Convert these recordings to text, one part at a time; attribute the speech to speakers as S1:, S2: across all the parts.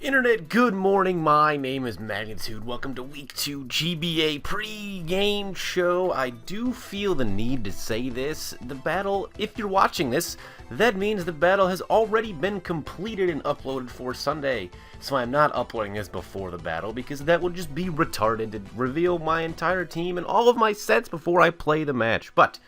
S1: Internet, good morning. My name is Magnitude. Welcome to Week 2 GBA Pre-Game Show. I do feel the need to say this. The battle, if you're watching this, that means the battle has already been completed and uploaded for Sunday. So I'm not uploading this before the battle because that would just be retarded to reveal my entire team and all of my sets before I play the match. But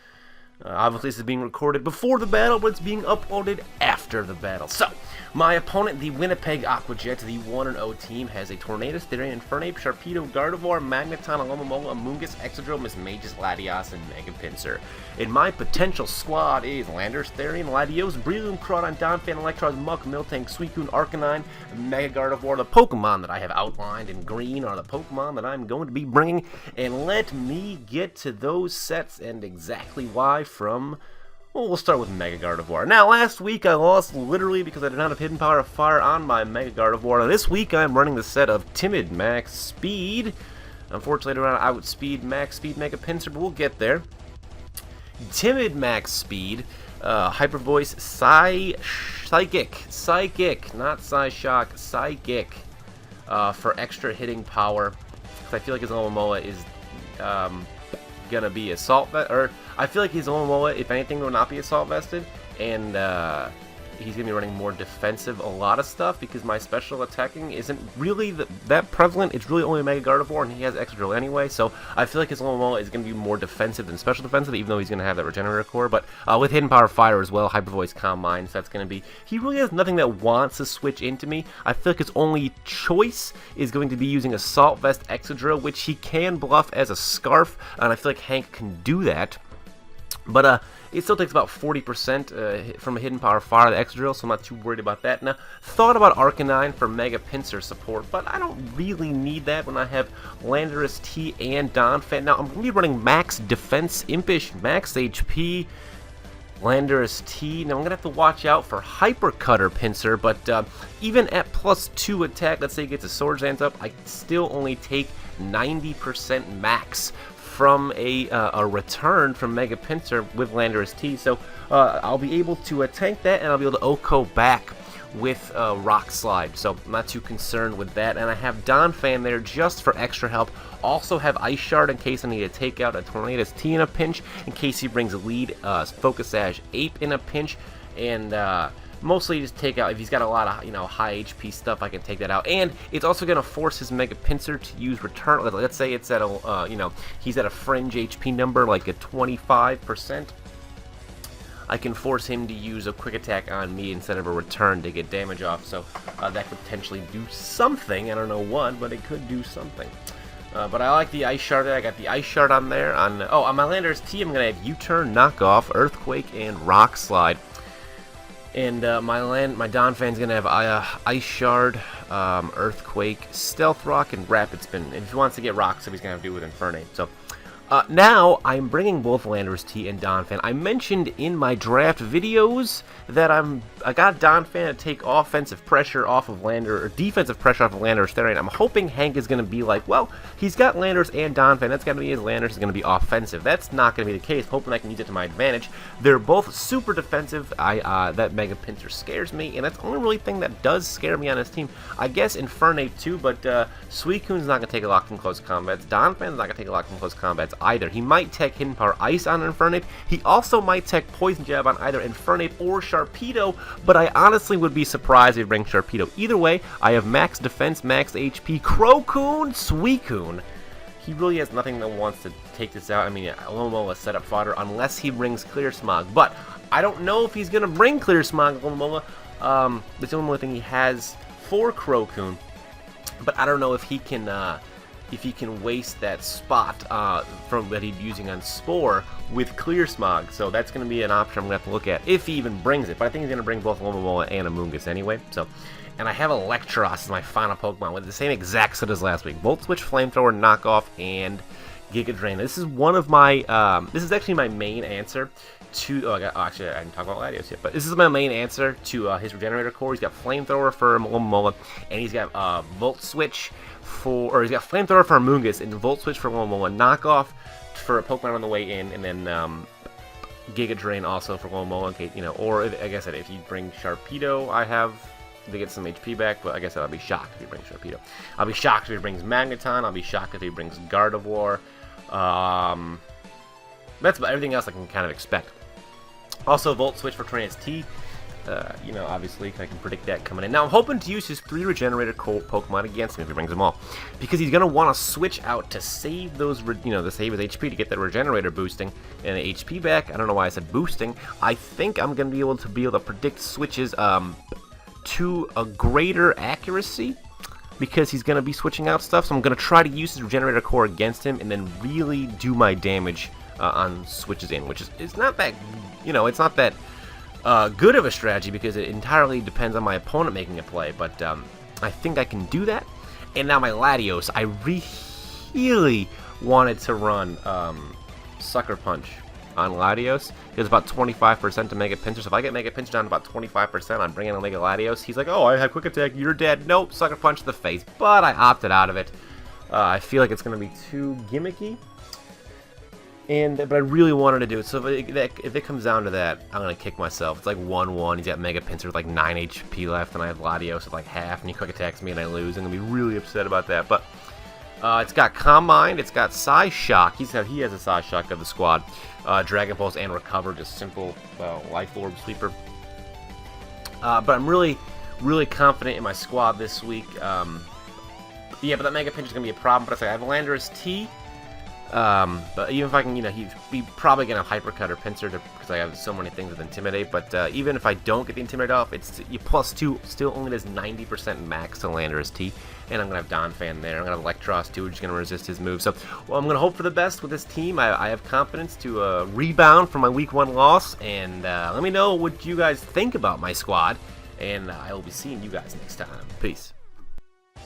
S1: obviously this is being recorded before the battle, but it's being uploaded after the battle. So, my opponent, the Winnipeg Aqua Jets, the 1-0 team, has a Tornadus, Therian, Infernape, Sharpedo, Gardevoir, Magneton, Alomomola, Amoonguss, Exeggutor, Mismagius, Latios, and Mega Pinsir. And my potential squad is Landorus, Therian, Latios, Breloom, Crawdon, Donphan, Electrode, Muck, Miltank, Suicune, Arcanine, Mega Gardevoir. The Pokemon that I have outlined in green are the Pokemon that I'm going to be bringing. And let me get to those sets and exactly why from... Well, we'll start with Mega Gardevoir. Now, last week I lost literally because I did not have Hidden Power of Fire on my Mega Gardevoir. Now, this week I'm running the set of Timid Max Speed. Unfortunately, I outspeed Max Speed Mega Pinsir, but we'll get there. Timid Max Speed, Hyper Voice, Psychic, not Psyshock, Psychic, for extra hitting power. Because I feel like his Alomomola is gonna be assault or I feel like his Alomomola, if anything, will not be assault vested, and he's gonna be running more defensive a lot of stuff because my special attacking isn't really that prevalent. It's really only Mega Gardevoir, and he has extra drill anyway, so I feel like his Alomomola is gonna be more defensive than special defensive, even though he's gonna have that Regenerator Core. But with Hidden Power Fire as well, Hyper Voice, Calm Mind, so that's gonna be. He really has nothing that wants to switch into me. I feel like his only choice is going to be using Assault Vest Exeggutor, which he can bluff as a Scarf, and I feel like Hank can do that. But it still takes about 40% from a Hidden Power Fire, the Extra Drill, so I'm not too worried about that. Now, thought about Arcanine for Mega Pinsir support, but I don't really need that when I have Landorus T and Donphan. Now, I'm going to be running Max Defense Impish, Max HP, Landorus T. Now, I'm going to have to watch out for Hyper Cutter Pinsir, but even at +2 attack, let's say he gets a Swords Dance up, I still only take 90% max from a return from Mega Pinsir with Landorus T, so I'll be able to tank that, and I'll be able to OHKO back with Rock Slide, so I'm not too concerned with that. And I have Donphan there just for extra help. Also have Ice Shard in case I need to take out a Tornadus T in a pinch, in case he brings a lead Focus Sash Ape in a pinch, and mostly just take out, if he's got a lot of, high HP stuff, I can take that out. And it's also going to force his Mega Pinsir to use Return. Let's say it's at a, he's at a fringe HP number, like a 25%. I can force him to use a Quick Attack on me instead of a Return to get damage off. So that could potentially do something. I don't know what, but it could do something. But I like the Ice Shard there. I got the Ice Shard on there. On my Landorus T, I'm going to have U-Turn, Knockoff, Earthquake, and Rock Slide. And my Donphan's going to have Ice Shard, Earthquake, Stealth Rock, and Rapid Spin. And if he wants to get Rock, so he's going to have to do with Infernape. So now I'm bringing both Landorus T and Donphan. I mentioned in my draft videos that I got Donphan to take offensive pressure off of or defensive pressure off of Landorus Therian. I'm hoping Hank is going to be like, well, he's got Landorus and Donphan. That's going to be his Landorus is going to be offensive. That's not going to be the case. Hoping I can use it to my advantage. They're both super defensive. That Mega Pinsir scares me, and that's the only really thing that does scare me on his team. I guess Infernape too, but Suicune's not going to take a lot from close combats. Donphan's not going to take a lot from close combats either. He might tech Hidden Power Ice on Infernape. He also might tech Poison Jab on either Infernape or Sharpedo, but I honestly would be surprised if he brings Sharpedo. Either way, I have max defense, max HP, Crocoon, Suicune. He really has nothing that wants to take this out. I mean, Alomomola set up fodder unless he brings Clear Smog, but I don't know if he's going to bring Clear Smog, Alomomola. That's the only thing he has for Crocoon, but I don't know if he can waste that spot from that he's using on Spore with Clear Smog. So that's going to be an option I'm going to have to look at if he even brings it. But I think he's going to bring both Alomomola and Amoonguss anyway. So, and I have Electros as my final Pokemon with the same exact set as last week. Volt Switch, Flamethrower, Knockoff, and Giga Drain. This is one of my, this is actually my main answer to, actually I didn't talk about Latios yet, but this is my main answer to his Regenerator Core. He's got Flamethrower for Alomomola, and he's got Volt Switch for, or he's got Flamethrower for Amoonguss, and Volt Switch for Alomomola, Knockoff for a Pokemon on the way in, and then Giga Drain also for Alomomola, in case, or like I said, if you bring Sharpedo, I have to get some HP back, but I guess I'll be shocked if he brings Sharpedo. I'll be shocked if he brings Magneton. I'll be shocked if he brings Gardevoir. That's about everything else I can kind of expect. Also, Volt Switch for Tornadus T. You know, obviously, I can predict that coming in. Now, I'm hoping to use his 3 Regenerator Pokemon against him if he brings them all, because he's going to want to switch out to save those, you know, to save his HP to get that Regenerator boosting and the HP back. I don't know why I said boosting. I think I'm going to be able to predict switches to a greater accuracy, because he's going to be switching out stuff. So I'm going to try to use his Regenerator Core against him and then really do my damage on switches in, which is it's not that, you know, it's not that good of a strategy, because it entirely depends on my opponent making a play, but I think I can do that. And now my Latios, I really wanted to run Sucker Punch on Latios. It's about 25% to Mega Pinch. So if I get Mega Pinch down to about 25%, I'm bringing in Mega Latios. He's like, oh, I have Quick Attack, you're dead. Nope, Sucker Punch to the face. But I opted out of it. I feel like it's going to be too gimmicky. But I really wanted to do it, so if it comes down to that, I'm going to kick myself. It's like 1-1, he's got Mega Pinsir with like 9 HP left, and I have Latios with like half, and he quick attacks me and I lose. I'm going to be really upset about that. But it's got Calm Mind, it's got Psy Shock, he has a Psy Shock of the squad, Dragon Pulse and Recover, just simple Life Orb Sweeper. But I'm really, really confident in my squad this week. Yeah, but that Mega Pinch is going to be a problem, but I have Landorus T. But even if I can, you know, he's probably going to Hypercut or Pinsir because I have so many things with Intimidate. But even if I don't get the Intimidate off, it's +2 still only does 90% max to Landorus T. And I'm going to have Donphan there. I'm going to have Electrode too, which is going to resist his move. So, well, I'm going to hope for the best with this team. I have confidence to rebound from my Week 1 loss. And let me know what you guys think about my squad. And I will be seeing you guys next time. Peace.